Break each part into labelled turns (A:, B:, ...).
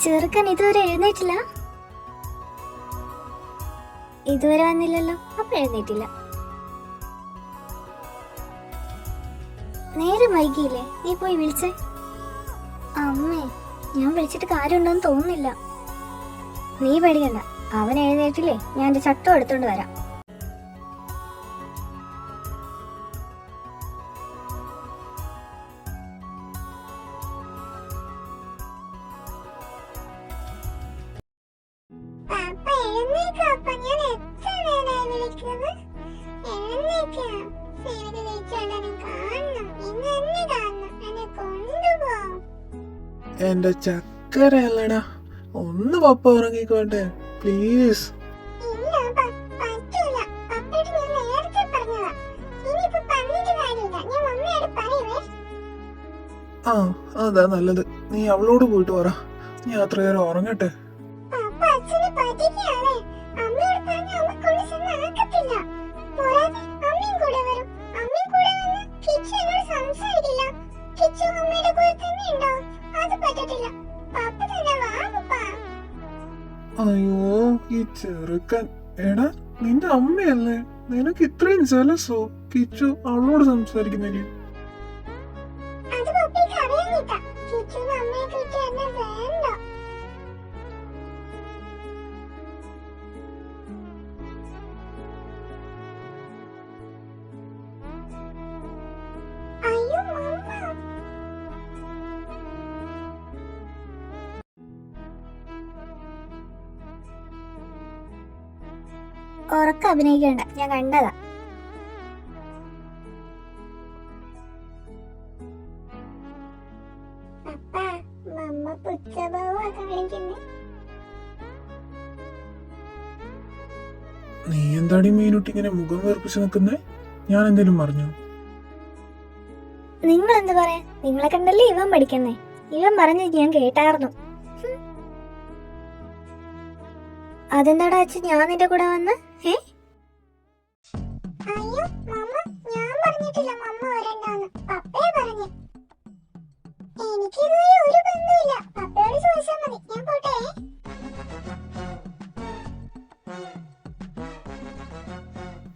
A: ചെറുക്കൻ ഇതുവരെ എഴുന്നേറ്റില്ല? ഇതുവരെ വന്നില്ലല്ലോ, അപ്പൊ എഴുന്നേറ്റില്ല. നേരെ വൈകിയില്ലേ? നീ പോയി വിളിച്ചേ. അമ്മേ, ഞാൻ വിളിച്ചിട്ട് കാര്യമുണ്ടോന്ന് തോന്നുന്നില്ല. നീ പേടിക്കണ്ട, അവൻ എഴുന്നേറ്റില്ലേ ഞാൻ എന്റെ ചട്ടം എടുത്തോണ്ട് വരാം.
B: എന്റെ ചക്കരയല്ലടാ, ഒന്ന് പപ്പ ഉറങ്ങിക്കോട്ടെ പ്ലീസ്. ആ അതാ നല്ലത്. നീ അവളോട് പോയിട്ട് പറ, ഞാൻ അത്രയേരം ഉറങ്ങട്ടെ. അയ്യോ ഈ ചെറുക്കൻ. എടാ നിന്റെ അമ്മയല്ലേ, നിനക്ക് ഇത്രയും ജലസോ കിച്ചു അവളോട് സംസാരിക്കുന്നതിന്?
A: ഉറക്കം അഭിനയിക്കണ്ട, ഞാൻ കണ്ടതാ.
B: നീ എന്താടി മീനുട്ടി ഇങ്ങനെ മുഖം വീർപ്പിച്ച് നിൽക്കുന്നേ? ഞാൻ എന്തേലും പറഞ്ഞു?
A: നിങ്ങൾ എന്ത് പറയാ? നിങ്ങളെ കണ്ടല്ലേ ഇവൻ പഠിക്കുന്നേ. ഇവൻ പറഞ്ഞു ഞാൻ കേട്ടായിരുന്നു. അതെന്താടാ അച്ഛൻ ഞാൻ നിന്റെ കൂടെ വന്ന്?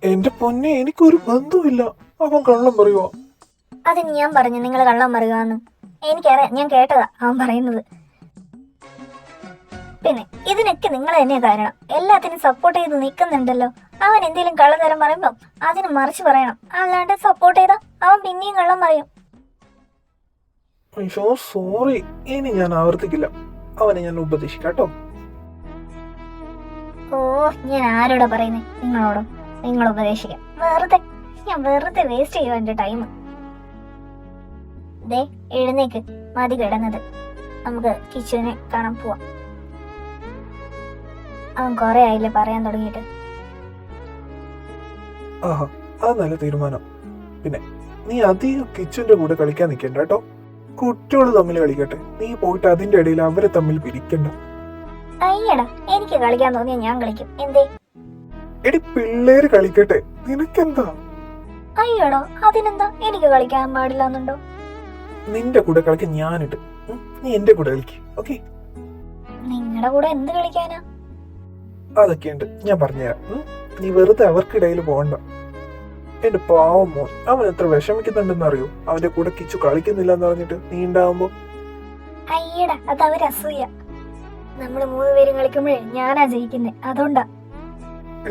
B: എന്റെ പൊന്നെ, എനിക്കൊരു ബന്ധവുമില്ല. അവൻ കള്ളം പറയുവോ?
A: അതിന് ഞാൻ പറഞ്ഞു നിങ്ങൾ കള്ളം പറയുവാന്ന്. എനിക്കറിയാം, ഞാൻ കേട്ടതാ അവൻ പറയുന്നത്. പിന്നെ ഇതിനൊക്കെ നിങ്ങൾ തന്നെയാ കാരണം. എല്ലാത്തിനും സപ്പോർട്ട് ചെയ്ത് നിൽക്കുന്നുണ്ടല്ലോ. അവൻ എന്തെങ്കിലും കള്ളത്തരം പറയുമ്പോ അതിന് മറിച്ച് പറയണം, അല്ലാണ്ട് സപ്പോർട്ട് ചെയ്താ അവൻ പിന്നെയും കള്ളം പറയും.
B: അയ്യോ സോറി, ഇനി ഞാൻ ആവർത്തിക്കില്ല. അവനെ ഞാൻ ഉപദേശിക്കാട്ടോ.
A: ഓ, ഞാൻ ആരോടാ പറയുന്നേ? നിങ്ങളോടോ? നിങ്ങൾ ഉപദേശിക്കാം. ഞാൻ വെറുതെ വേസ്റ്റ് ചെയ്യുക എന്റെ ടൈം. ദേ എഴുന്നേക്ക്, മതി കിടന്നത്. നമുക്ക് കിച്ചുവിനെ കാണാൻ പോവാം. അവൻ കൊറേ ആയില്ലേ പറയാൻ തുടങ്ങിയിട്ട്.
B: ആഹാ, അത് നല്ല തീരുമാനം. പിന്നെ നീ അധികം കിച്ചുന്റെ കൂടെ കളിക്കാൻ നിൽക്കണ്ട കേട്ടോ. കുട്ടികൾ തമ്മിൽ കളിക്കട്ടെ, നീ പോയിട്ട് അതിന്റെ ഇടയിൽ അവരെ തമ്മിൽ പിരിക്കണ്ട.
A: അയ്യടാ, എനിക്ക് കളിക്കാൻ തോന്നിയാ ഞാൻ കളിക്കും. എന്തേ?
B: എടി പിള്ളേര് കളിക്കട്ടെ, നിനക്കെന്താ?
A: അയ്യടോ, അതിനെന്താ? എനിക്ക് കളിക്കാൻ പാടില്ലെന്നുണ്ടോ?
B: നിന്റെ കൂടെ കളിക്കാൻ ഞാനിട്ട്, നീ എന്റെ കൂടെ കളിക്ക്. ഓക്കെ?
A: നിങ്ങളുടെ കൂടെ എന്ത് കളിക്കാനാ?
B: അതൊക്കെയുണ്ട്, ഞാൻ പറഞ്ഞുതരാം. നീ വെറുതെ അവർക്കിടയിൽ പോകണ്ട. എന്റെ പാവം മോൻ, അവൻ എത്ര വിഷമിക്കുന്നുണ്ടെന്ന് അറിയോ? അവന്റെ കൂടെ കിച്ചു കളിക്കുന്നില്ല എന്ന് പറഞ്ഞിട്ട് നീ ഉണ്ടാവുമ്പോ.
A: അയ്യടാ, അത് അവര് അസൂയ. നമ്മള് 3 പേരും കളിക്കുമ്പോഴേ ഞാനാ ജയിക്കുന്നേ, അതുകൊണ്ടാ.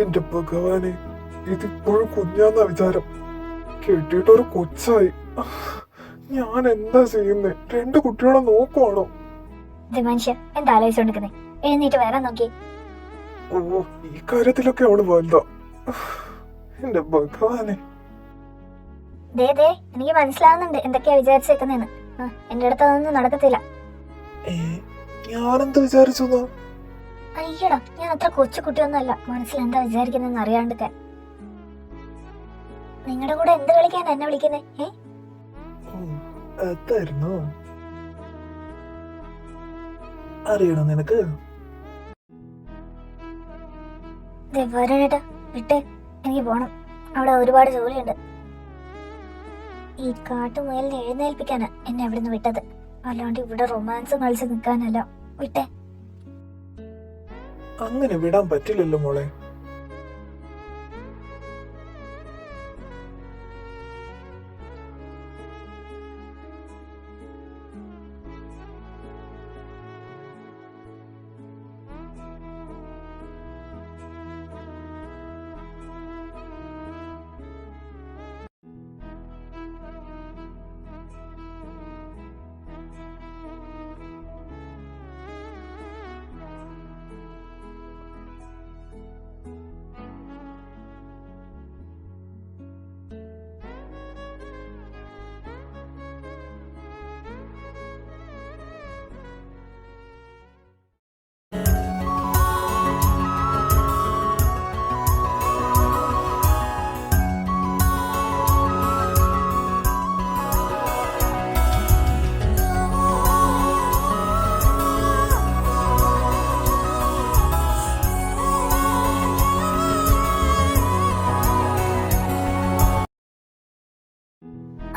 B: എന്റെ ഭഗവാനെ, ഇതിപ്പോഴും കുഞ്ഞാന്ന വിചാരം. കെട്ടിയിട്ടൊരു കൊച്ചായി. ഞാൻ എന്താ ചെയ്യുന്നേ? 2 കുട്ടികളെ നോക്കുവാണോ?
A: മനുഷ്യ എന്താ ആലോചിച്ചോണ്ടിരിക്കുന്നേ? എഴുന്നേറ്റ് വരാൻ നോക്കി.
B: ഓ, ഈ കാര്യത്തിലൊക്കെ അവള് വലുതാ. എന്റെ ഭഗവാനെ.
A: എനിക്ക് മനസ്സിലാവുന്നുണ്ട് എന്തൊക്കെയാ വിചാരിച്ചേക്കുന്നേന്ന്. എന്റെ അടുത്ത് അതൊന്നും നടക്കത്തില്ല.
B: ഞാനെന്ത് വിചാരിച്ചു?
A: അയ്യടാ, ഞാൻ അത്ര കൊച്ചു കുട്ടിയൊന്നുമല്ല മനസ്സിലെന്താ വിചാരിക്കുന്നെന്ന് അറിയാണ്ടൊക്കെ. നിങ്ങളുടെ കൂടെ എന്ത് കളിക്കാൻ എന്നെ വിളിക്കുന്നേ?
B: അതായിരുന്നു അറിയണോ നിനക്ക്?
A: വരണേട്ടാ, വിട്ടേ, എനിക്ക് പോണം. അവിടെ ഒരുപാട് ജോലിയുണ്ട്. ഈ കാട്ടുമുയലിനെ എഴുന്നേൽപ്പിക്കാനാ എന്നെ അവിടുന്ന് വിട്ടത്, അല്ലാണ്ട് ഇവിടെ റൊമാൻസ് കളിച്ച് നിൽക്കാനല്ല. വിട്ടേ.
B: അങ്ങനെ വിടാൻ പറ്റില്ലല്ലോ മോളെ.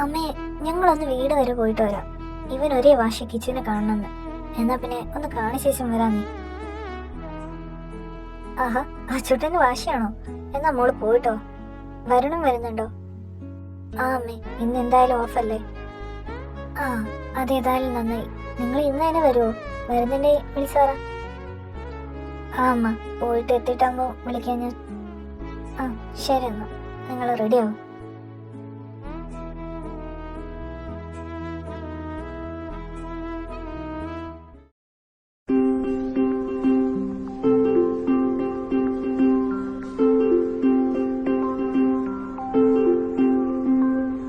A: അമ്മേ, ഞങ്ങളൊന്ന് വീട് വരെ പോയിട്ട് വരാം. ഇവൻ ഒരേ വാശി കിച്ചനെ കാണണമെന്ന്. എന്നാ പിന്നെ ഒന്ന് കാണി ശേഷം വരാം നീ. ആഹാ, അച്ചുട്ടന് വാശിയാണോ? എന്നാ മോള് പോയിട്ടോ. വരണം വരുന്നുണ്ടോ? ആ അമ്മേ, ഇന്ന് എന്തായാലും ഓഫല്ലേ? ആ, അതേതായാലും നന്നായി. നിങ്ങൾ ഇന്ന് തന്നെ വരുമോ? വരുന്നുണ്ടെ വിളിച്ചാറാ. ആ അമ്മ, പോയിട്ട് എത്തിയിട്ടാകുമ്പോ വിളിക്കാൻ ഞാൻ. ആ ശരി, എന്നാ നിങ്ങൾ റെഡിയാവും.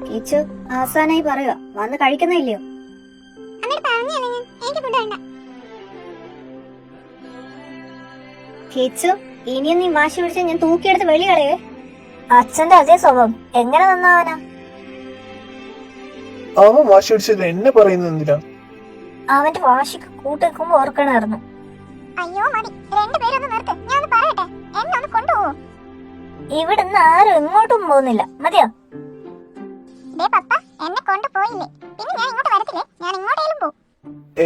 A: കിച്ചു, ആസാനായി പറയുക, വന്ന് കഴിക്കുന്നില്ലയോ? കിച്ചു, ഇനിയും നീ വാശി പിടിച്ച ഞാൻ തൂക്കിയെടുത്ത് വെളി കളയേ. അച്ഛന്റെ അതേ സ്വഭാവം എങ്ങനെ നന്നാവാനാ?
B: അവൻ വാശി പിടിച്ചത് എന്നെ പറയുന്നത് എന്തിനാ?
A: അവന്റെ വാശിക്ക് കൂട്ടിക്കുമ്പോ ഓർക്കണായിരുന്നു.
C: അയ്യോ മതി, രണ്ടുപേരൊന്ന് നിർത്ത്, ഞാൻ പറയട്ടെ, എന്നെ ഒന്ന് കൊണ്ടുപോകൂ.
A: ഇവിടുന്ന് ആരും എങ്ങോട്ടും പോകുന്നില്ല, മതിയോ?
C: ദേ പപ്പ, എന്നെ കൊണ്ടുപോയില്ലേ പിന്നെ ഞാൻ ഇങ്ങോട്ട് വരത്തില്ലേ, ഞാൻ ഇങ്ങോട്ടേലും പോകും.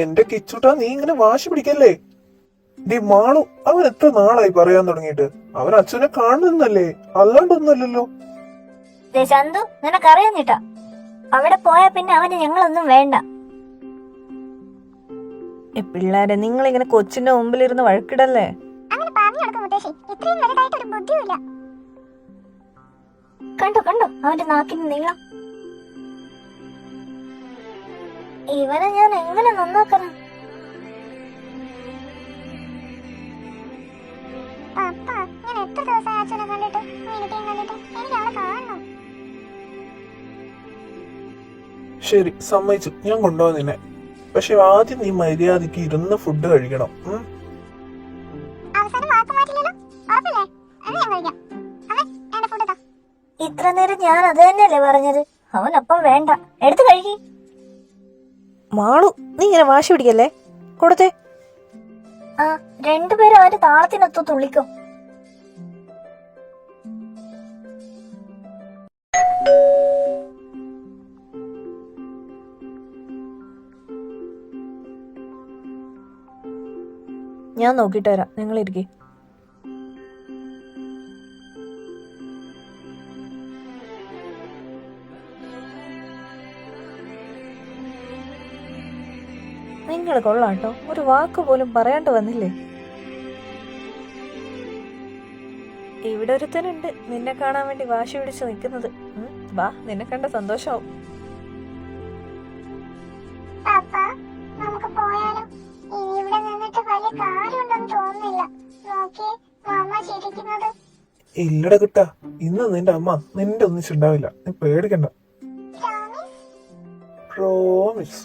B: എന്റെ കിച്ചുട്ടാ, നീ ഇങ്ങനെ വാശി പിടിക്കല്ലേ. ഡി മാളു, അവൻ എത്ര നാളായി പറയാൻ തുടങ്ങിയിട്ട്? അവൻ അച്ഛനെ കാണുന്നല്ലേ, അല്ലാണ്ടൊന്നുമല്ലല്ലോ.
A: ചന്തു, നിനക്കറിയാഞ്ഞിട്ടാ. അവിടെ പോയാ പിന്നെ അവന് ഞങ്ങളൊന്നും വേണ്ട.
D: പിള്ളേരെ, നിങ്ങളിങ്ങനെ കൊച്ചിന്റെ മുമ്പിലിരുന്ന് വഴക്കിടല്ലേ?
C: അങ്ങനെ പറഞ്ഞു കൊടുക്കും മുത്തശ്ശി, ഇത്രയും വലുതായിട്ട് ഒരു ബുദ്ധിയുമില്ല.
A: കണ്ടോ കണ്ടോ അവന്റെ നാക്കിന് നീളം. ഇവനെ ഞാൻ എങ്ങനെ നന്നാക്കണം?
C: പപ്പ, ഞാൻ എത്ര ദിവസമായി അച്ഛനെ കണ്ടിട്ട്, മീനത്തെയും കണ്ടിട്ട്, എനിക്ക് അവളെ കാണണം.
B: ശരി, സമ്മതിച്ചു, ഞാൻ കൊണ്ടുപോകാൻ നിന്നെ. പക്ഷെ ആദ്യം നീ മര്യാദക്ക് ഇരുന്ന് ഫുഡ് കഴിക്കണം.
C: അവസാനം വാക്ക് മാറ്റില്ലല്ലോ, ഉറപ്പല്ലേ? അത് ഞാൻ കഴിക്കാം. അമ്മേ, എന്റെ ഫുഡ് താ.
A: ഇത്ര നേരം ഞാൻ അത് തന്നെയല്ലേ പറഞ്ഞത്. അവനൊപ്പം വേണ്ട, എടുത്ത് കഴുകി.
D: മാളു, നീ ഇങ്ങനെ വാശി പിടിക്കല്ലേ, കൊടുത്തേ.
A: ആ, രണ്ടുപേരും അവന്റെ താളത്തിനൊത്തു തുള്ളിക്കും.
D: ഞാൻ നോക്കിട്ട് വരാം, നിങ്ങൾ ഇരിക്കേ. നിങ്ങൾ കൊള്ളാട്ടോ, ഒരു വാക്ക് പോലും പറയാണ്ട് വന്നില്ലേ. ഇവിടെ ഒരുത്തനുണ്ട് നിന്നെ കാണാൻ വേണ്ടി വാശി പിടിച്ച് നിൽക്കുന്നത്. വാ, നിന്നെ കണ്ട സന്തോഷാവും.
C: പപ്പ, നമുക്ക് പോയാലോ? ഇനി ഇവിടെ നിന്നിട്ട് വലിയ കാര്യമുണ്ടെന്ന് തോന്നുന്നില്ല. നോക്കിയേ, മാമ ചിരിക്കുന്നത്.
B: ഇല്ലട കിട്ടാ, ഇന്ന് നിന്റെ അമ്മ നിന്റെ ഒന്നിച്ചുണ്ടാവില്ല, നീ പേടിക്കണ്ട. പ്രോമിസ്.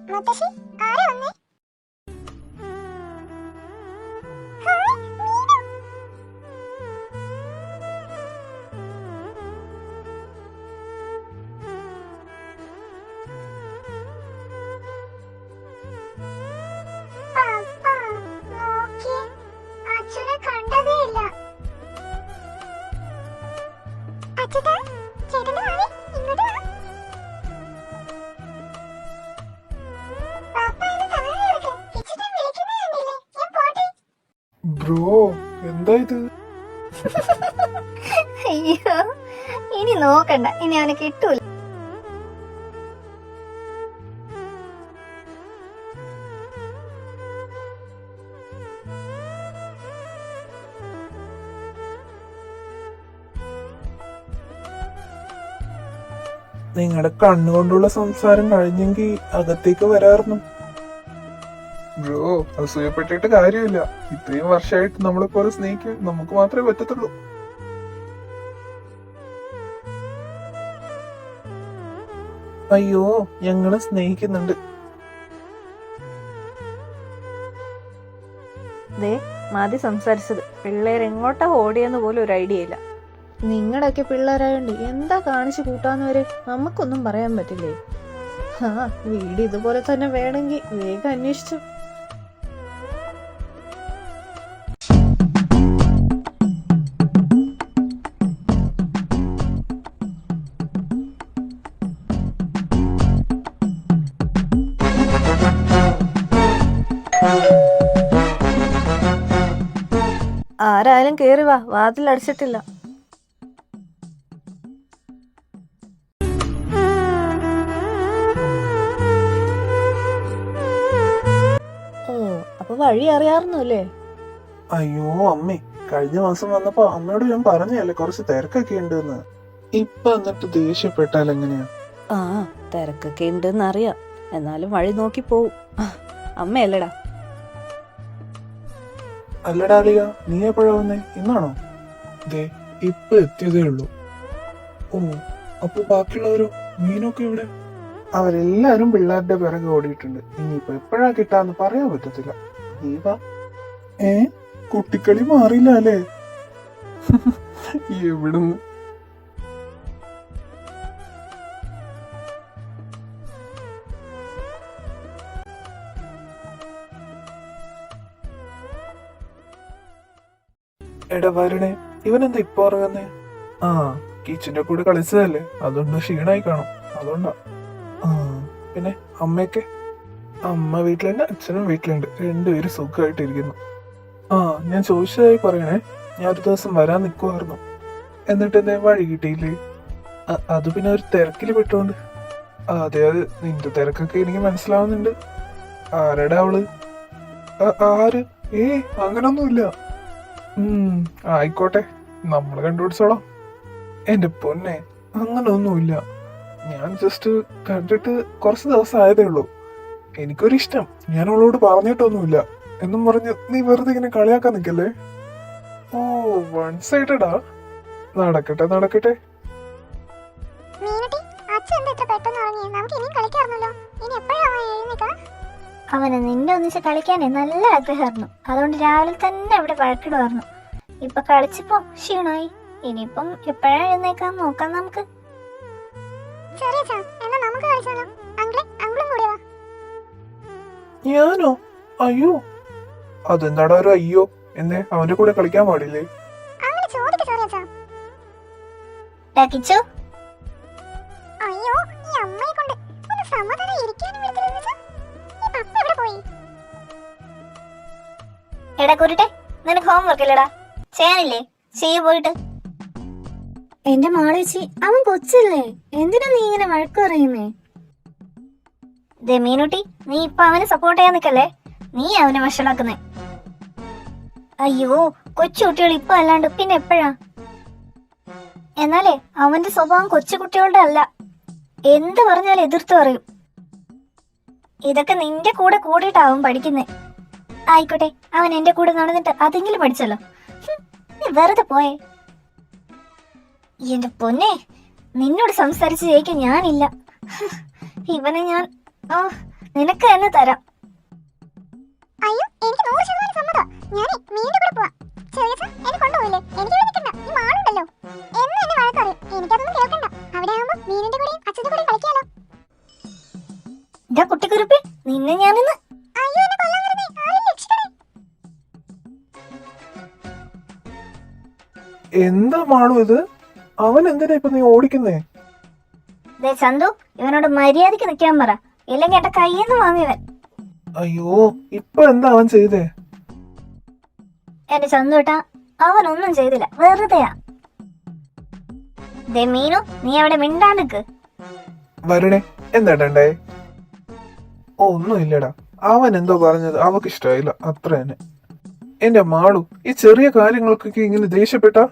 C: മുത്തശ്ശി, ആരാ വന്നേ? ഹായ്, മീനു. പപ്പ, നോക്കിയേ, അച്ഛനെ കണ്ടതേയില്ല. അച്ഛാ, ചേട്ടന്റെ മാവി ഇങ്ങോട്ട് വാ.
B: ബ്രോ എന്താ ഇത്?
A: അയ്യോ, ഇനി നോക്കണ്ട, ഇനി അവനെ കിട്ടൂല.
B: നിങ്ങളുടെ കണ്ണുകൊണ്ടുള്ള സംസാരം കഴിഞ്ഞെങ്കിൽ അകത്തേക്ക് വരാറുന്നു. ബ്രോ അസൂയപ്പെട്ടിട്ട് കാര്യമില്ല. ഇത്രയും വർഷമായിട്ട് നമ്മളെ പോലെ സ്നേഹിക്കാൻ നമുക്ക് മാത്രമേ പറ്റത്തുള്ളൂ. അയ്യോ, ഞങ്ങളെ സ്നേഹിക്കുന്നുണ്ട്.
D: ദേ മതി സംസാരിച്ചത്. പിള്ളേർ എങ്ങോട്ടാ ഓടിയെന്ന് പോലും ഒരു ഐഡിയ ഇല്ല. നിങ്ങളുടെയൊക്കെ പിള്ളേരായോണ്ട് എന്താ കാണിച്ചു കൂട്ടാന്ന് വരെ നമുക്കൊന്നും പറയാൻ പറ്റില്ലേ? വീട് ഇതുപോലെ തന്നെ വേണമെങ്കിൽ വേഗം അന്വേഷിച്ചു. ആരായാലും കേറി വാ, വാതിൽ അടിച്ചിട്ടില്ല. ഓ, അപ്പൊ വഴി അറിയാറുന്നു അല്ലേ?
B: അയ്യോ അമ്മേ, കഴിഞ്ഞ മാസം വന്നപ്പോ അമ്മയോട് ഞാൻ പറഞ്ഞല്ലേ കുറച്ച് തിരക്കൊക്കെ ഉണ്ടെന്ന്. ഇപ്പൊ എന്നിട്ട് ദേഷ്യപ്പെട്ടാൽ എങ്ങനെയാ?
D: ആ, തിരക്കൊക്കെ ഉണ്ടെന്ന് അറിയാം, എന്നാലും വഴി നോക്കി പോവും. അമ്മയല്ലടാ.
B: അല്ലടാ അലിയ, നീ എപ്പോഴാ വന്നേ? ഇന്നാണോ? ദേ ഇപ്പൊ എത്തിയതേ ഉള്ളൂ. ഓ, അപ്പൊ ബാക്കിയുള്ളവരോ? മീനൊക്കെ ഇവിടെ? അവരെല്ലാരും പിള്ളേരുടെ പിറകെ ഓടിയിട്ടുണ്ട്. ഇനിയിപ്പൊ എപ്പോഴാ കിട്ടാന്ന് പറയാൻ പറ്റത്തില്ല. നീ വാ. കുട്ടിക്കളി മാറിയില്ല അല്ലേ? എവിടുന്ന്? എടാ വരണേ, ഇവനെന്താ ഇപ്പൊ ഉറങ്ങുന്നേ? ആ, കിച്ചന്റെ കൂടെ കളിച്ചതല്ലേ, അതുകൊണ്ട് ക്ഷീണായി കാണും, അതുകൊണ്ടാ. ആ, പിന്നെ അമ്മയൊക്കെ? അമ്മ വീട്ടിലുണ്ട്, അച്ഛനും വീട്ടിലുണ്ട്, രണ്ടുപേരും സുഖമായിട്ടിരിക്കുന്നു. ആ, ഞാൻ ചോദിച്ചതായി പറയണേ, ഞാൻ ഒരു ദിവസം വരാൻ നിൽക്കുമായിരുന്നു. എന്നിട്ട് എന്തേ വഴി കിട്ടിയില്ലേ? അത് പിന്നെ ഒരു തിരക്കില് പെട്ടോണ്ട്. അതെ, അത് നിന്റെ തിരക്കൊക്കെ എനിക്ക് മനസ്സിലാവുന്നുണ്ട്. ആരടാ അവള്? ആര്? അങ്ങനൊന്നുമില്ല. ആയിക്കോട്ടെ, നമ്മള് കണ്ടുപിടിച്ചോളാം. എന്റെ പൊന്നെ, അങ്ങനൊന്നുമില്ല. ഞാൻ ജസ്റ്റ് കണ്ടിട്ട് കുറച്ച് ദിവസം ആയതേ ഉള്ളൂ. എനിക്കൊരിഷ്ടം, ഞാൻ അവളോട് പറഞ്ഞിട്ടൊന്നുമില്ല എന്നും പറഞ്ഞ് നീ വെറുതെ ഇങ്ങനെ കളിയാക്കാൻ നിക്കല്ലേ. ഓ, വൺ സൈഡഡാ. നടക്കട്ടെ നടക്കട്ടെ.
A: അവന് നിന്റെ ഒന്നിച്ച് കളിക്കാനേ നല്ല ആഗ്രഹമായിരുന്നു. അതുകൊണ്ട് രാവിലെ തന്നെ അവിടെ വഴക്കിടുമായിരുന്നു. ഇപ്പൊ കളിച്ചപ്പോ ക്ഷീണമായി. ഇനിയിപ്പം എപ്പോഴാ എഴുന്നേക്കാൻ നോക്കാം നമുക്ക്.
B: ഞാനോ? അയ്യോ, അതെന്താടാ ഒരു അയ്യോ? എന്നെ അവന്റെ കൂടെ കളിക്കാൻ പാടില്ലേ?
A: കിച്ചു, എടാ കുരുട്ടെ, നിനക്ക് ഹോംവർക്ക് ഇല്ലടാ? ചെയ്യാനില്ലേ? ചെയ്യ പോയിട്ട്. എന്റെ മാളേച്ചി, അവൻ കൊച്ചല്ലേ, എന്തിനാ നീ ഇങ്ങനെ വഴക്ക് പറയുന്നേ? ദേ മീനുട്ടി, നീ ഇപ്പൊ അവനെ സപ്പോർട്ട് ചെയ്യാൻ നിക്കല്ലേ, നീ അവനെ വഷളാക്കുന്നേ. അയ്യോ, കൊച്ചു കുട്ടികൾ ഇപ്പൊ അല്ലാണ്ട് പിന്നെ എപ്പോഴാ? എന്നാലേ അവന്റെ സ്വഭാവം കൊച്ചു കുട്ടികളുടെ അല്ല. എന്ത് പറഞ്ഞാലും എതിർത്ത് പറയും. ഇതൊക്കെ നിന്റെ കൂടെ കൂടിയിട്ടാവും പഠിക്കുന്നേ. ആയിക്കോട്ടെ, അവൻ എന്റെ കൂടെ നടന്നിട്ട് അതെങ്കിലും പഠിച്ചല്ലോ. നീ വെറുതെ പോയേ. എന്റെ പൊന്നെ, നിന്നോട് സംസാരിച്ച് ജയിക്കാൻ ഞാനില്ല. ഇവനെ ഞാൻ നിനക്ക് തന്നെ തരാം.
C: അയ്യോ, എനിക്ക് 100% സമ്മതം. ഞാൻ മീനിന്റെ കൂടെ പോവാം. ചെറിയച്ഛൻ എന്നെ കൊണ്ടുപോയില്ലേ? എനിക്ക് ഇവിടെ നിൽക്കണ്ട. ഈ മാളുണ്ടല്ലോ, എന്നും എന്നെ വഴക്കറിയും. എനിക്കതൊന്നും കേൾക്കണ്ട. അവിടെ ആവുമ്പോ മീനിന്റെ കൂടെയും അച്ഛന്റെ കൂടെയും കളിക്കാലോ.
A: ഇതാ കുട്ടിക്കുരുപ്പി, നിന്നെ ഞാനിന്ന്.
C: അയ്യോ, എന്നെ കൊല്ലാൻ വരുന്നേ, ആരെയും രക്ഷിക്കണേ.
B: എന്താ മാളു ഇത്? അവൻ എന്തിനാ ഇപ്പൊ നീ ഓടിക്കുന്നേ?
A: ദേ ചന്തു, ഇവനോട് മര്യാദക്ക് നിൽക്കാൻ പറ, ഇല്ലെങ്കിൽ എന്റെ കയ്യിൽ നിന്ന് വാങ്ങിയവൻ.
B: അയ്യോ, ഇപ്പൊ എന്താ അവൻ ചെയ്തേ?
A: എന്റെ ചന്തുട്ടാ, അവനൊന്നും ചെയ്തില്ല, വെറുതെയാ. ദേ മീനു, നീ അവിടെ മിണ്ടാണ്ടിക്ക്.
B: വരണേ, എന്താണ്ടേ? ഒന്നുമില്ലടാ, അവൻ എന്തോ പറഞ്ഞത് അവക്ക് ഇഷ്ടമായില്ല, അത്ര തന്നെ. എന്റെ മാളു, ഈ ചെറിയ കാര്യങ്ങൾക്കൊക്കെ ഇങ്ങനെ ദേഷ്യപ്പെട്ടാ?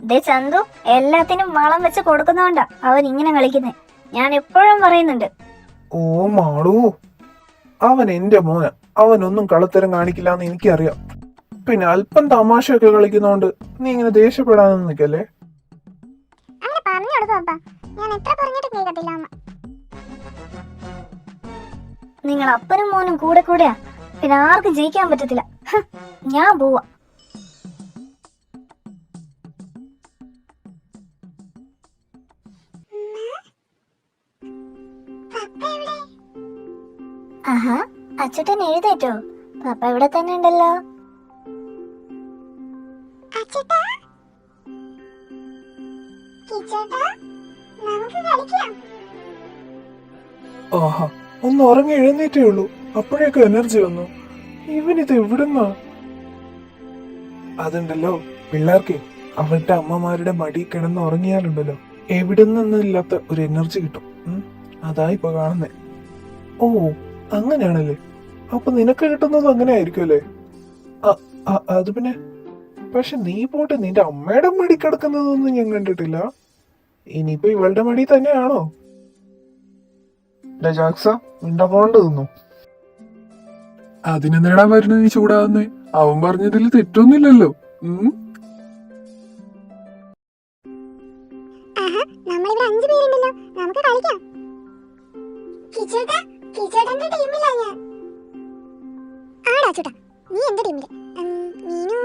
A: ദേ ചന്തു, എല്ലാത്തിനും വളം വെച്ച് കൊടുക്കുന്നോണ്ടാ അവൻ ഇങ്ങനെ കളിക്കുന്നേ. ഞാൻ എപ്പോഴും പറയുന്നുണ്ട്.
B: ഓ മാളു, അവൻ എന്റെ മോന, അവനൊന്നും കളത്തരം കാണിക്കില്ല എന്ന് എനിക്കറിയാം. പിന്നെ അല്പം തമാശയൊക്കെ കളിക്കുന്നോണ്ട് നീ ഇങ്ങനെ ദേഷ്യപ്പെടാനൊന്നും നിൽക്കല്ലേ.
C: അങ്ങനെ പറഞ്ഞു കൊടുക്കും അപ്പ. ഞാൻ എത്ര പറഞ്ഞിട്ട് കേൾക്കത്തില്ല അമ്മ.
A: നിങ്ങൾ അപ്പനും മോനും കൂടെ കൂടെയാ, പിന്നെ ആർക്കും ജയിക്കാൻ പറ്റത്തില്ല. ഞാൻ പോവാ. ആഹാ, അച്ചുട്ടൻ എഴുതേറ്റോ? പപ്പ ഇവിടെ തന്നെ ഉണ്ടല്ലോ.
C: അച്ചൂട്ടാ, കിച്ചൂട്ടാ, നമുക്ക് കളിക്കാം.
B: ആഹാ, ഒന്ന് ഉറങ്ങി എഴുന്നേറ്റേ ഉള്ളൂ, അപ്പോഴേക്ക് എനർജി വന്നു. ഇവനിത് എവിടുന്നാ? അതുണ്ടല്ലോ, പിള്ളേർക്ക് അവരുടെ അമ്മമാരുടെ മടി കിടന്ന് ഉറങ്ങിയാലുണ്ടല്ലോ, എവിടുന്നില്ലാത്ത ഒരു എനർജി കിട്ടും. അതാ ഇപ്പൊ കാണുന്നേ. ഓ, അങ്ങനെയാണല്ലേ? അപ്പൊ നിനക്ക് കിട്ടുന്നത് അങ്ങനെ ആയിരിക്കും അല്ലേ? അത് പിന്നെ, പക്ഷെ നീ പോട്ടെ, നിന്റെ അമ്മയുടെ മടി കിടക്കുന്നതൊന്നും ഞാൻ കണ്ടിട്ടില്ല. ഇനിയിപ്പോ ഇവളുടെ മടി തന്നെയാണോ? ജാക്സ, നിന്റെ പോണ്ട് തിന്നു. അതിന് നേടാൻ വരുന്ന നീ ചൂടാവുന്നേ? അവൻ പറഞ്ഞതിൽ തെറ്റൊന്നുമില്ലല്ലോ.
C: ആഹാ, നമ്മളിവിടെ 5 പേരുണ്ടല്ലോ, നമുക്ക് കളിക്കാം. കിച്ചൂട്ടാ, കിച്ചൂട്ടന്റെ ടീമിലാ ഞാൻ. ആടാ ചൂട്ടാ, നീ എന്റെ ടീമില്. മീനു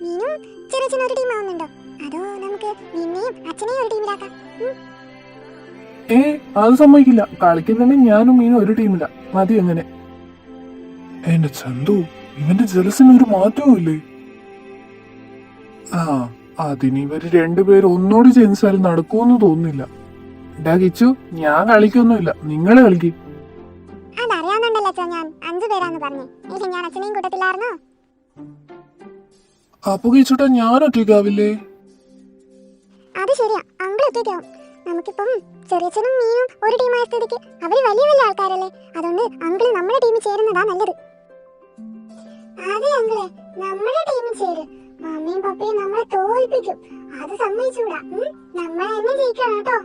C: മീനു ചെറിയ ഒരു ടീം ആവുന്നുണ്ടോ? അതോ നമുക്ക് നിന്നെയും അച്ഛനെയും ഒരു ടീമിലാക്കാം?
B: അത് സമ്മതിക്കില്ല. കളിക്കുന്നുണ്ടെങ്കിൽ ഞാനും മീനും ഒരു ടീമില്ല, മതി അങ്ങനെ. എന്റെ ചന്തു, ഇവന്റെ ജലസിന് ഒരു മാറ്റവും ഇല്ലേ? അതിന് ഇവര് രണ്ടുപേരും ഒന്നോട് ജനിച്ചാലും നടക്കുമെന്ന് തോന്നുന്നില്ല. ഡാ കിച്ചു, ഞാൻ കളിക്കൊന്നുമില്ല, നിങ്ങളെ കളിക്കും.
C: അതറിയാന്നുണ്ടല്ലോ അച്ഛാ, ഞാൻ 5 പേരാന്ന് പറഞ്ഞു. ഇല്ല, ഞാൻ അച്ഛനെയും കൂട്ടത്തിലായിരുന്നോ?
B: അപ്പൊ കിച്ചുട്ടാ, ഞാൻ ഒറ്റയ്ക്കാവില്ലേ?
C: അത് ശരിയാ, അങ്കിൾ ഒറ്റയ്ക്കാവും. നമുക്കിപ്പം ചെറിയച്ഛനും മീനും ഒരു ടീമായ സ്ഥിതിക്ക് അവര് വലിയ വലിയ ആൾക്കാരല്ലേ, അതുകൊണ്ട് അങ്കിൾ നമ്മുടെ ടീമിൽ ചേരുന്നതാ നല്ലത്. അതെ അങ്കിളെ, നമ്മുടെ ടീമിൽ ചേരും. മമ്മിയും പപ്പയും നമ്മളെ തോൽപ്പിക്കും, അത് സമ്മതിച്ചൂടാ. നമ്മൾ തന്നെ ജയിക്കണം കേട്ടോ.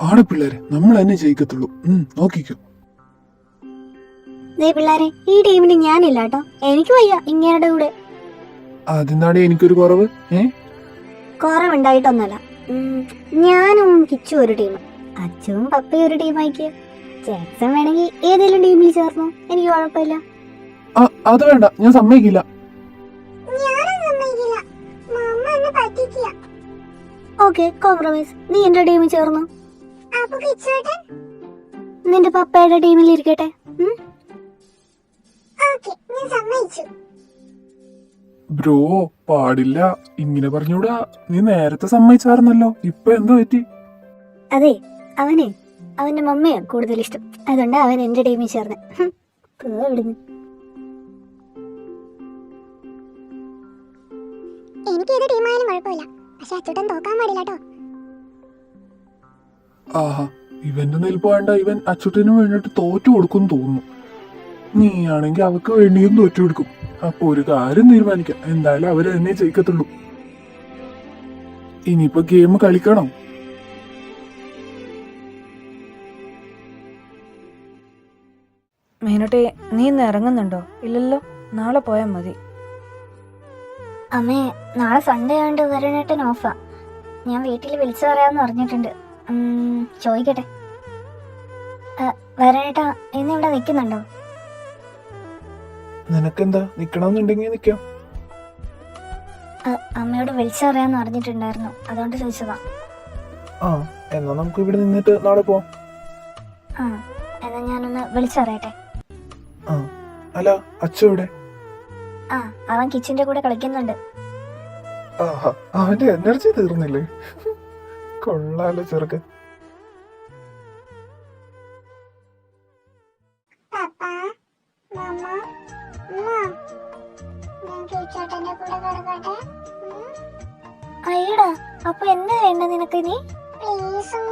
B: ആണ് പിള്ളേരെ, നമ്മൾ തന്നെ ജയിക്കത്തുള്ളൂ. നോക്കിക്കോ.
A: പിള്ളേരെ, ഈ ടീമിന് ഞാനില്ല കേട്ടോ, എനിക്ക് വയ്യ ഇങ്ങേരുടെ കൂടെ.
B: അതെന്താണ് എനിക്കൊരു കുറവ്?
A: കുറവുണ്ടായിട്ടൊന്നല്ല, ഞാനും കിച്ചു ഒരു ടീം, അച്ഛനും പപ്പയും ഒരു ടീം ആയിക്കുക. ജാക്സൺ വേണമെങ്കിൽ ഏതെങ്കിലും ടീമിൽ ചേർന്നു, എനിക്ക് കുഴപ്പമില്ല.
B: അത് വേണ്ട, ഞാൻ സമ്മതിക്കില്ല.
A: Okay, compromise. നീ എന്റെ ടീമിൽ ചേർന്നു,
C: അപ്പൊ കിച്ചൂട്ടൻ
A: നിന്റെ പപ്പയുടെ ടീമിൽ ഇരിക്കട്ടെ.
C: ഓക്കേ, ഞാൻ സമ്മതിച്ചു.
B: ബ്രോ, പാടില്ല, ഇങ്ങനെ പറഞ്ഞൂടാ. നീ നേരത്തെ സമ്മതിച്ചായിരുന്നല്ലോ, ഇപ്പൊ എന്തോ പറ്റി?
A: അതെ, അവന്റെ മമ്മയാ കൂടുതൽ ഇഷ്ടം, അതുകൊണ്ട് അവൻ എന്റെ ടീമിൽ ചേർന്ന്.
C: എനിക്ക് ഏത് ടീമായാലും കുഴപ്പമില്ല, പക്ഷെ അച്ചൂട്ടൻ തോക്കാൻ പാടില്ല കേട്ടോ.
B: ആഹാ, ഇവന്റെ നിൽപ്പ് വേണ്ട, ഇവൻ അച്ചുട്ടന് വേണ്ടിട്ട് തോറ്റു കൊടുക്കും തോന്നുന്നു. നീയാണെങ്കി അവക്ക് വേണ്ടിയും തോറ്റു കൊടുക്കും. അപ്പൊ ഒരു കാര്യം തീരുമാനിക്കാം, എന്തായാലും അവര് തന്നെ ജയിക്കത്തുള്ളൂ. ഇനിയിപ്പോ ഗെയിം കളിക്കണം.
D: മീനുട്ടി, നീ ഇന്ന് ഇറങ്ങുന്നുണ്ടോ? ഇല്ലല്ലോ, നാളെ പോയാൽ മതി.
A: അമ്മേ, നാളെ സൺഡേ ആണ്ട് വരണേട്ടൻ ഓഫാ. ഞാൻ വീട്ടിൽ വിളിച്ചു പറയാമെന്ന് പറഞ്ഞിട്ടുണ്ട്. ചോദിക്കട്ടെ. വരണേട്ടാ, ഇന്ന് ഇവിടെ നിൽക്കുന്നുണ്ടോ?
B: നിനക്കെന്താ, നിക്കണമെന്നുണ്ടെങ്കിൽ നിക്കാം.
A: അമ്മയോട് വിളിച്ചു പറയാന്ന് പറഞ്ഞിട്ടുണ്ടായിരുന്നു, അതുകൊണ്ട് ചോദിച്ചതാ.
B: എന്നാ നമുക്ക് ഇവിടെ നിന്നിട്ട് നാളെ പോവാം.
A: എന്നാ ഞാനൊന്ന് വിളിച്ചു പറയട്ടെ.
B: അല്ല, അച്ഛൻ ഇവിടെ?
A: അവൻ കിച്ചന്റെ കൂടെ കളിക്കുന്നുണ്ട്.
B: അവന്റെ എനർജി തീർന്നില്ലേ? കൊള്ളാലോ ചെറുക്കൻ.
C: പപ്പ, മമ്മ, ഞാൻ കിച്ചൂട്ടന്റെ കൂടെ കൊടുക്കട്ടെ?
A: അയ്യടാ, അപ്പൊ എന്നാ വേണ്ട നിനക്ക് നീ?
C: പ്ലീസ് അമ്മ,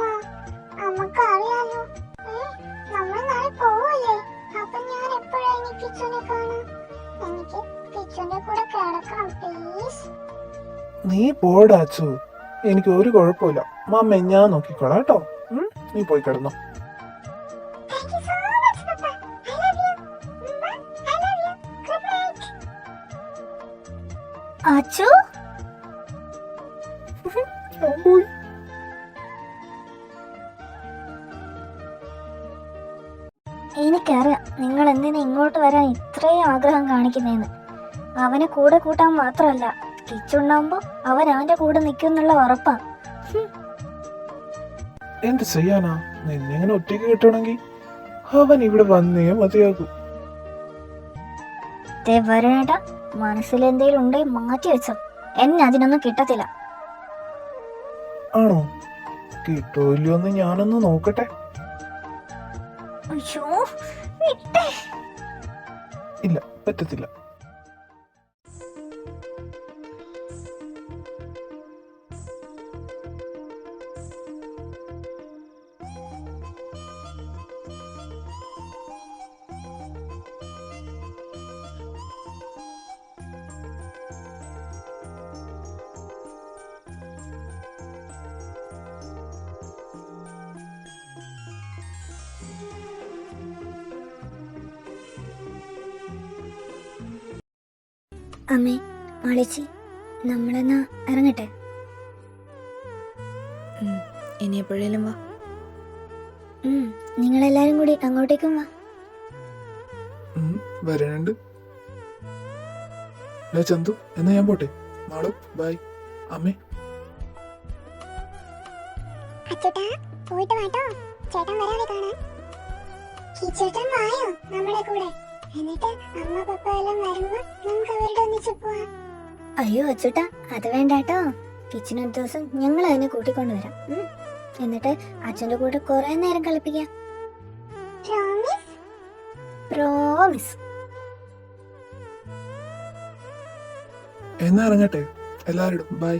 C: അമ്മക്ക് അറിയാലോ, നമ്മൾ നാളെ പോവല്ലേ? അപ്പൊ ഞാൻ എപ്പോഴാ ഇനി കിച്ചുനെ കാണാം? എനിക്ക് കിച്ചുന്റെ കൂടെ കിടക്കണം പ്ലീസ്.
B: നീ പോടാ അച്ചു, എനിക്ക് ഒരു കുഴപ്പമില്ല. മാമ ഞാൻ നോക്കിക്കോളാം കേട്ടോ. നീ പോയി കിടന്നോ.
C: Thank you so much, Papa. I love you. I love you. Good night.
A: Achu,
B: ഞാൻ പോയി.
A: എനിക്കറിയാം നിങ്ങൾ എന്തിനാ ഇങ്ങോട്ട് വരാൻ ഇത്രയും ആഗ്രഹം കാണിക്കുന്നേന്ന്. അവനെ കൂടെ കൂട്ടാൻ മാത്രമല്ല, കിച്ചുണ്ടാവുമ്പോ അവൻ അവന്റെ കൂടെ നിൽക്കുന്നുള്ള ഉറപ്പാ.
B: എന്ത് ചെയ്യാനാ, നിന്നെ ഇങ്ങനെ ഒറ്റയ്ക്ക് കിട്ടണമെങ്കിൽ അവൻ ഇവിടെ വന്നേ മതിയാകൂ.
A: വരണേട്ടാ, മനസ്സിലെന്തേലും ഉണ്ടെങ്കിൽ മാറ്റി വെച്ചോ. എന്നെ അതിനൊന്നും കിട്ടത്തില്ല.
B: ആണോ? കിട്ടോ ഇല്ലയോ എന്ന് ഞാനൊന്ന് നോക്കട്ടെ.
A: അയ്യോ, വിട്ടേ.
B: ഇല്ല, പറ്റത്തില്ല.
A: അമ്മേ, മാളിച്ചി, നമ്മളെന്നാ ഇറങ്ങട്ടെ?
D: ഇനി എപ്പോഴേലും വാ.
A: നിങ്ങളെല്ലാരും കൂടി അങ്ങോട്ടേക്കും വാ.
B: വരാനുണ്ട്. ചന്തു, എന്നാ ഞാൻ പോട്ടെ. മാളു ബൈ. അമ്മേ.
C: അച്ചുട്ടാ, പോയിട്ട് വാട്ടോ. ചേട്ടൻ വരാതെ കാണാൻ. കിച്ചേട്ടൻ വായോ നമ്മുടെ കൂടെ? എന്നിട്ട് അമ്മ പപ്പ എല്ലാം വരുമ്പോ നമുക്ക് അവരുടെ ഒന്നിച്ച് പോവാം.
A: അയ്യോ അച്ചുട്ടാ, അത് വേണ്ടാട്ടോ. കിച്ചനൊരു ദിവസം ഞങ്ങൾ അതിനെ കൂട്ടിക്കൊണ്ടുവരാം. എന്നിട്ട് അച്ഛൻ്റെ കൂടെ കുറെ നേരം കളിപ്പിക്കാം.
C: പ്രോമിസ്?
A: പ്രോമിസ്.
B: എന്നാ ഇറങ്ങട്ടെ. എല്ലാവരോടും ബൈ.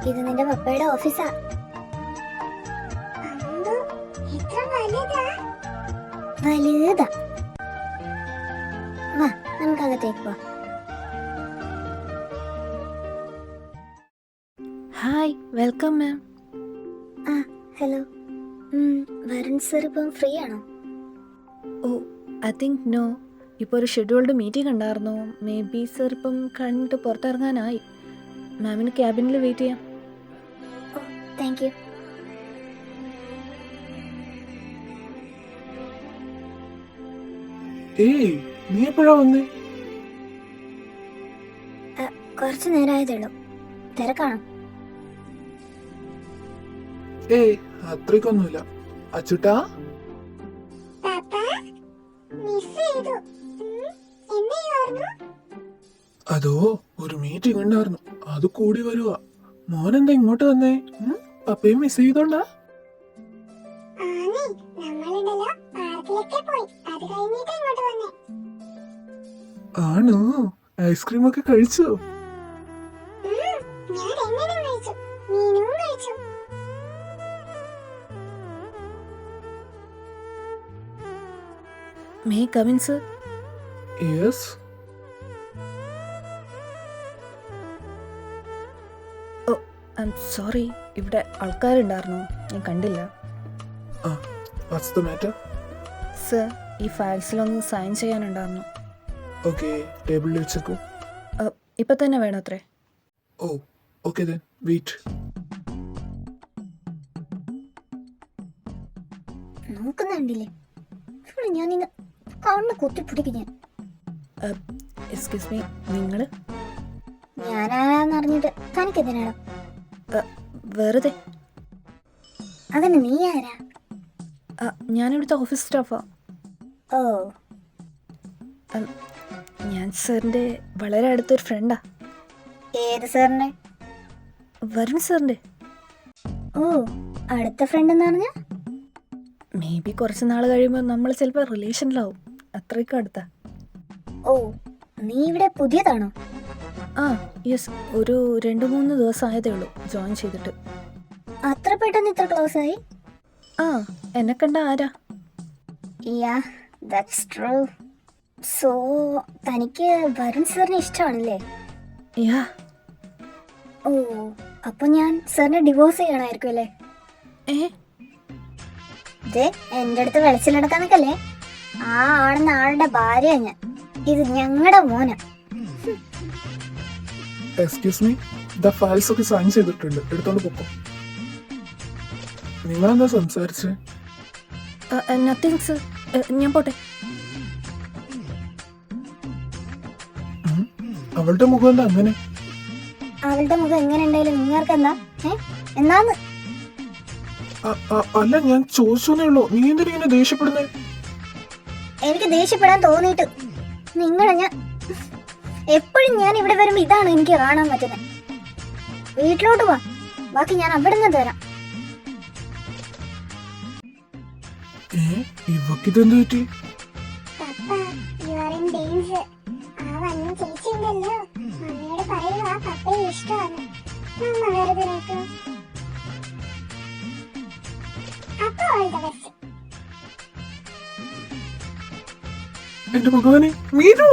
A: ഇത് നിന്റെ പപ്പയുടെ ഓഫീസാ. വലുതാ. വാ, നമുക്കകത്തേക്ക് പോ.
D: ഹായ്, വെൽക്കം മാം.
A: ആ, ഹലോ. വരുൺ സർ ഇപ്പം ഫ്രീ ആണോ?
D: ഓ, ഐ തിങ്ക് നോ. ഇപ്പോൾ ഒരു ഷെഡ്യൂൾഡ് മീറ്റിംഗ് ഉണ്ടായിരുന്നു. മേ ബി സർ ഇപ്പം കഴിഞ്ഞിട്ട് പുറത്തിറങ്ങാനായി. മാമിന് ക്യാബിനിൽ വെയിറ്റ് ചെയ്യാം.
A: ഓ, താങ്ക് യു.
B: ഏയ്, നീ എപ്പോഴാ വന്നേ?
A: കുറച്ചു നേരമായതേ ഉള്ളൂ. തിരക്കാണോ?
B: ഏയ്, അത്രയ്ക്കൊന്നുമില്ല. അച്ചുട്ടാ, അതോ ഒരു മീറ്റിംഗ് ഉണ്ടായിരുന്നു, അത് കൂടി വരുവാ. മോനെന്താ ഇങ്ങോട്ട് വന്നേ? പപ്പയും മിസ് ചെയ്തോണ്ടാ? ആണോ? ഐസ്ക്രീം ഒക്കെ കഴിച്ചോ?
D: May come in sir?
B: Yes.
D: Oh, I am sorry, ഇവിടെ ആൾക്കാരുണ്ടായിരുന്നു, ഞാൻ കണ്ടില്ല.
B: What's the matter?
D: സർ, ഈ ഫയൽസിലൊന്ന് സൈൻ ചെയ്യാനുണ്ടായിരുന്നു.
B: ഓക്കെ, ടേബിളിൽ വെച്ചേക്കൂ.
D: ഇപ്പം തന്നെ വേണം അത്രേ?
B: ഓ, ഓക്കെ ദെൻ വെയിറ്റ്.
A: നോക്കുന്നുണ്ടില്ലേ? ഞാൻ ഇന്ന് കണ്ണ് കുത്തിപ്പിടിക്കും ഞാൻ.
D: എക്സ്ക്യൂസ് മീ, നിങ്ങൾ?
A: ഞാനാരാന്നറിഞ്ഞിട്ട് തനിക്കെന്തിനാടോ?
D: വെറുതെ.
A: അതന്നെ, നീ ആരാ?
D: ഞാനിവിടുത്തെ ഓഫീസ് സ്റ്റാഫാ.
A: ഓ,
D: ഞാൻ സാറിൻ്റെ വളരെ അടുത്തൊരു ഫ്രണ്ടാ.
A: ഏത് സാറിന്റെ?
D: വരുൺ സാറിന്റെ.
A: ഓ, അടുത്ത ഫ്രണ്ട് എന്ന് പറഞ്ഞ?
D: മേ ബി കുറച്ച് നാൾ കഴിയുമ്പോൾ നമ്മൾ ചിലപ്പോൾ റിലേഷനിലാവും. അത്രയ്ക്കും അടുത്താ.
A: ഓ, നീ ഇവിടെ പുതിയതാണോ?
D: ആ യെസ്, ഒരു 2-3 ദിവസം ആയതേ ഉള്ളൂ ജോയിൻ ചെയ്തിട്ട്.
A: അത്ര പെട്ടെന്ന് ഇത്ര ക്ലോസ് ആയി?
D: ആ, എന്നെ കണ്ട ആരാ?
A: യാ, ദാറ്റ്സ് ട്രൂ. സോ തനിക്ക് വരുൺ സാറിനെ ഇഷ്ടമാണല്ലേ?
D: യാ.
A: ഓ, അപ്പൊ ഞാൻ സാറിനെ ഡിവോഴ്സ് ചെയ്യണമായിരിക്കും അല്ലേ?
D: ഏ
A: എന്റെ അടുത്ത് വെളിച്ചിലടക്കാന്നൊക്കല്ലേ? ആ ആണെന്ന ആളുടെ ഭാര്യ ഞാൻ. ഇത് ഞങ്ങളുടെ മോന.
B: എക്സ്ക്യൂസ് മീ, ദ ഫയൽസ് ഒക്കെ സൈൻ ചെയ്തിട്ടുണ്ട്, എടുത്തോണ്ട് പൊക്കോ. നിങ്ങളെന്താ സംസാരിച്ചേ?
D: നത്തിങ് സർ, ഞാൻ പോട്ടെ.
B: അവളുടെ മുഖം എന്താ അങ്ങനെ?
A: അവളുടെ മുഖം എങ്ങനെ ഉണ്ടായാലും നിങ്ങൾക്ക് എന്താ? എന്നാന്ന്?
B: അല്ല, ഞാൻ ചോദിച്ചേ ഉള്ളൂ. നീ എന്തിനാ ഇങ്ങനെ ദേഷ്യപ്പെടുന്നേ?
A: എനിക്ക് ദേഷ്യപ്പെടാൻ തോന്നിയിട്ട് നിങ്ങളെ ഞാൻ എപ്പോഴും ഞാൻ ഇവിടെ വരുമ്പോ ഇതാണ് എനിക്ക് കാണാൻ പറ്റുന്നത്. വീട്ടിലോട്ട് വാ, ബാക്കി ഞാൻ അവിടെ നിന്ന് തരാം.
B: ഇവക്കിതെന്ത് പറ്റി?
C: പപ്പ, you are in danger. ആ വന്ന ചേച്ചി ഉണ്ടല്ലോ, മമ്മിയോട് പറയുക പപ്പയെ ഇഷ്ടമാണ്. മമ്മ വെറുതെ നിൽക്കും. അപ്പൊ all the best.
B: എന്റെ ഭഗവാനെ, മീനു!